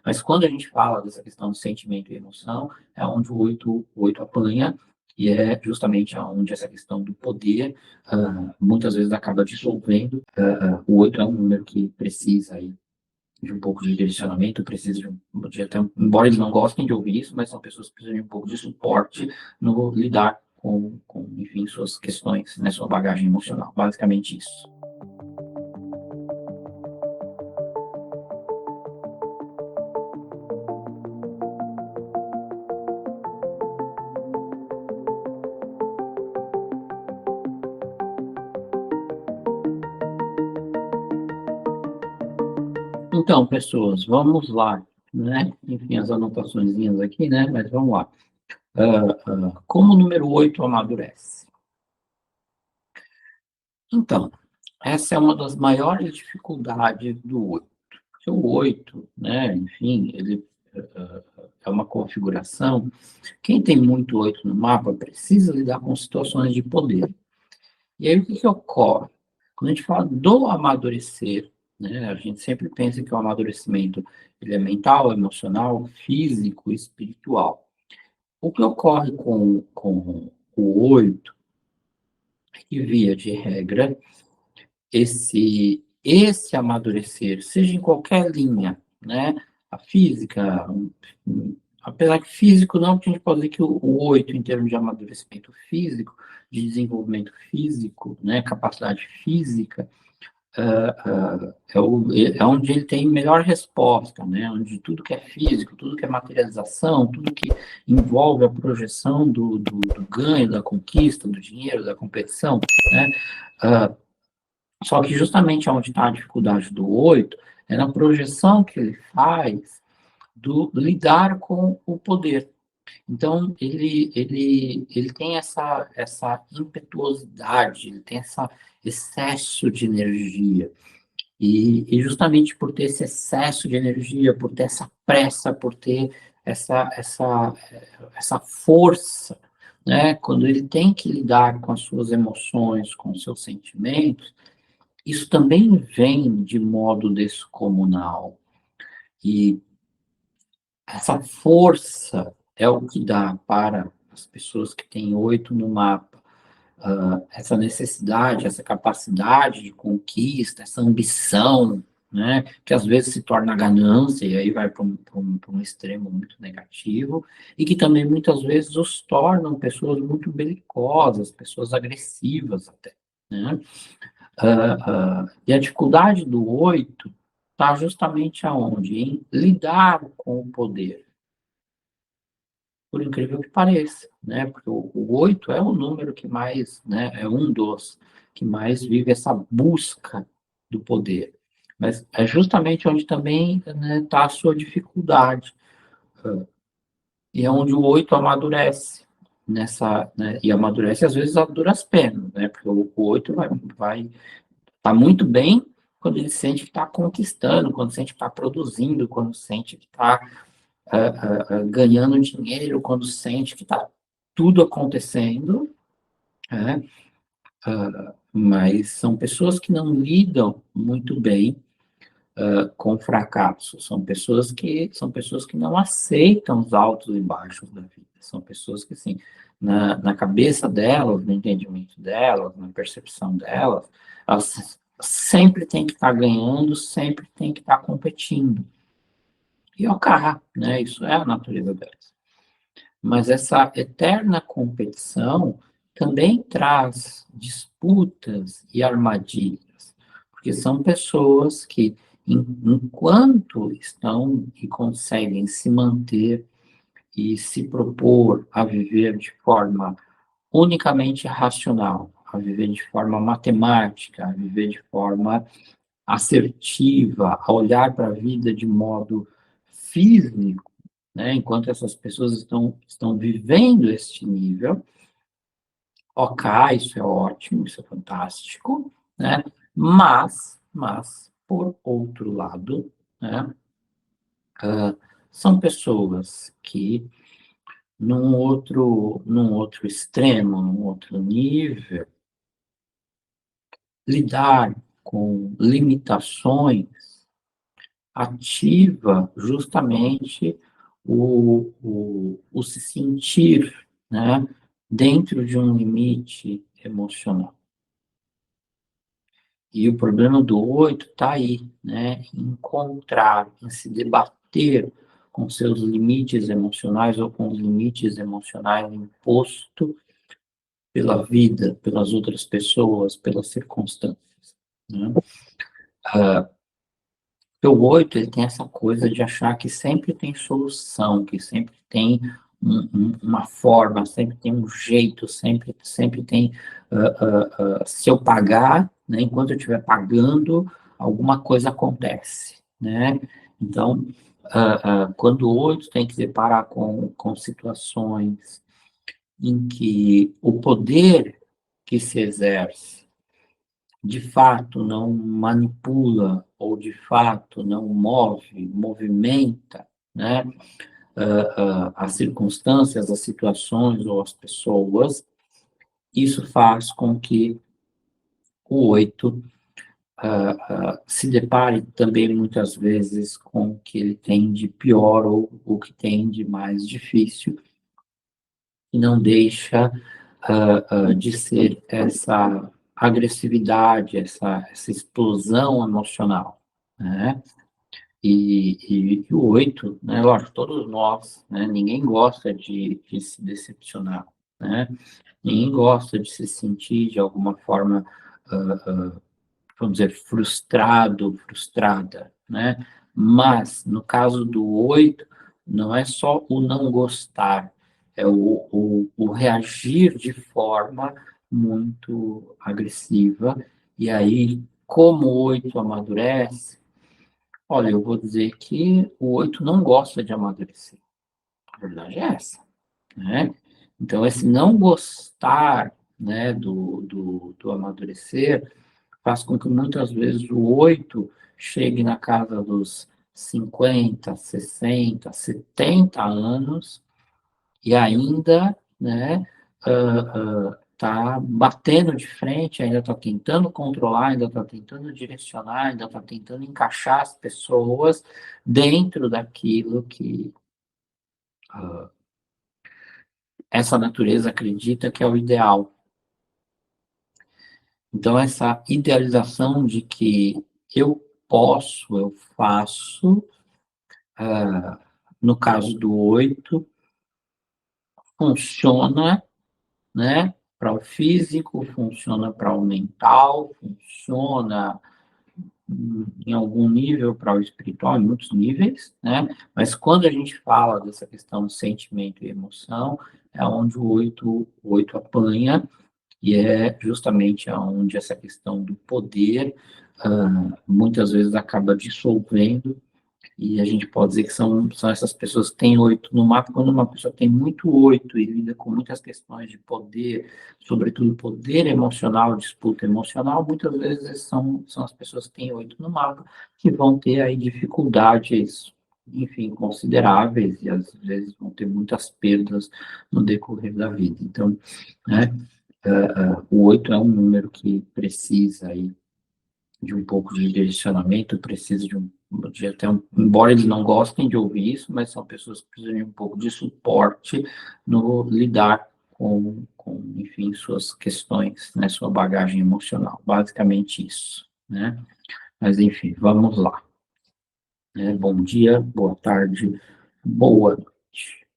Mas quando a gente fala dessa questão do sentimento e emoção, é onde o oito apanha, e é justamente onde essa questão do poder, muitas vezes acaba dissolvendo. O oito é um número que precisa aí de um pouco de direcionamento, precisa embora eles não gostem de ouvir isso, mas são pessoas que precisam de um pouco de suporte no lidar com enfim, suas questões, né, sua bagagem emocional. Basicamente isso. Então, pessoas, vamos lá, né? Enfim, as anotaçõezinhas aqui, né? Mas vamos lá. Como o número 8 amadurece? Então, essa é uma das maiores dificuldades do 8. Porque o 8, né? Enfim, ele é uma configuração. Quem tem muito 8 no mapa precisa lidar com situações de poder. E aí, o que ocorre? Quando a gente fala do amadurecer, né, a gente sempre pensa que o amadurecimento ele é mental, emocional, físico, espiritual. O que ocorre com o 8 é que, via de regra, esse amadurecer, seja em qualquer linha, né, a física, apesar que físico não, porque a gente pode dizer que o 8, em termos de amadurecimento físico, de desenvolvimento físico, né, capacidade física, é onde ele tem melhor resposta, né? Onde tudo que é físico, tudo que é materialização, tudo que envolve a projeção do ganho, da conquista, do dinheiro, da competição, né? Ah, Só que justamente onde está a dificuldade do 8 é na projeção que ele faz do lidar com o poder. Então, ele tem essa impetuosidade, ele tem esse excesso de energia. E justamente por ter esse excesso de energia, por ter essa pressa, por ter essa força, né? Quando ele tem que lidar com as suas emoções, com os seus sentimentos, isso também vem de modo descomunal. E essa força é o que dá para as pessoas que têm 8 no mapa, essa necessidade, essa capacidade de conquista, essa ambição, né, que às vezes se torna ganância e aí vai para um extremo muito negativo, e que também muitas vezes os tornam pessoas muito belicosas, pessoas agressivas até, né? E a dificuldade do 8 está justamente aonde? Em lidar com o poder, por incrível que pareça, né? Porque o 8 é o número que mais, né? É um dos que mais vive essa busca do poder. Mas é justamente onde também está a sua dificuldade. E é onde o 8 amadurece. Né, e amadurece às vezes a duras penas, né? Porque o 8 vai tá muito bem quando ele sente que está conquistando, quando sente que está produzindo, quando sente que está ganhando dinheiro, quando sente que está tudo acontecendo, né? Mas são pessoas que não lidam muito bem com fracasso, são pessoas que não aceitam os altos e baixos da vida, são pessoas que, assim, na cabeça delas, no entendimento delas, na percepção delas, elas sempre têm que estar ganhando, sempre têm que estar competindo. E ok, né? Isso é a natureza delas. Mas essa eterna competição também traz disputas e armadilhas, porque são pessoas que, enquanto estão e conseguem se manter e se propor a viver de forma unicamente racional, a viver de forma matemática, a viver de forma assertiva, a olhar para a vida de modo físico, né? Enquanto essas pessoas estão vivendo este nível, ok, isso é ótimo, isso é fantástico, né? Mas por outro lado, né, são pessoas que, num outro extremo, num outro nível, lidar com limitações ativa justamente o se sentir, né, dentro de um limite emocional. E o problema do 8 está aí, né, em encontrar, em se debater com seus limites emocionais ou com os limites emocionais impostos pela vida, pelas outras pessoas, pelas circunstâncias, né? O 8 ele tem essa coisa de achar que sempre tem solução, que sempre tem uma forma, sempre tem um jeito, sempre tem, se eu pagar, né, enquanto eu estiver pagando, alguma coisa acontece, né? Então, quando o 8 tem que se deparar com situações em que o poder que se exerce de fato não manipula ou de fato não movimenta, né, as circunstâncias, as situações ou as pessoas, isso faz com que o 8 se depare também muitas vezes com o que ele tem de pior ou o que tem de mais difícil, e não deixa de ser essa agressividade, essa explosão emocional, né? E o 8, né, lógico, todos nós, né, ninguém gosta de se decepcionar, né? Ninguém gosta de se sentir de alguma forma, vamos dizer, frustrado, frustrada, né? Mas, no caso do 8, não é só o não gostar, é o reagir de forma muito agressiva, e aí, como o 8 amadurece, olha, eu vou dizer que o 8 não gosta de amadurecer, a verdade é essa, né? Então, esse não gostar, né, do amadurecer, faz com que muitas vezes o 8 chegue na casa dos 50, 60, 70 anos e ainda, né, tá batendo de frente, ainda está tentando controlar, ainda está tentando direcionar, ainda está tentando encaixar as pessoas dentro daquilo que essa natureza acredita que é o ideal. Então, essa idealização de que eu posso, eu faço, no caso do 8 funciona, né, para o físico, funciona para o mental, funciona em algum nível para o espiritual, em muitos níveis, né? Mas quando a gente fala dessa questão de sentimento e emoção, é onde o oito apanha, e é justamente onde essa questão do poder muitas vezes acaba dissolvendo, e a gente pode dizer que são essas pessoas que têm 8 no mapa. Quando uma pessoa tem muito 8 e lida com muitas questões de poder, sobretudo poder emocional, disputa emocional, muitas vezes são as pessoas que têm 8 no mapa que vão ter aí dificuldades, enfim, consideráveis, e às vezes vão ter muitas perdas no decorrer da vida. Então, né, o 8 é um número que precisa aí de um pouco de direcionamento, precisa de até embora eles não gostem de ouvir isso, mas são pessoas que precisam de um pouco de suporte no lidar enfim, suas questões, né, sua bagagem emocional, basicamente isso, né? Mas, enfim, vamos lá, né? Bom dia, boa tarde, boa noite.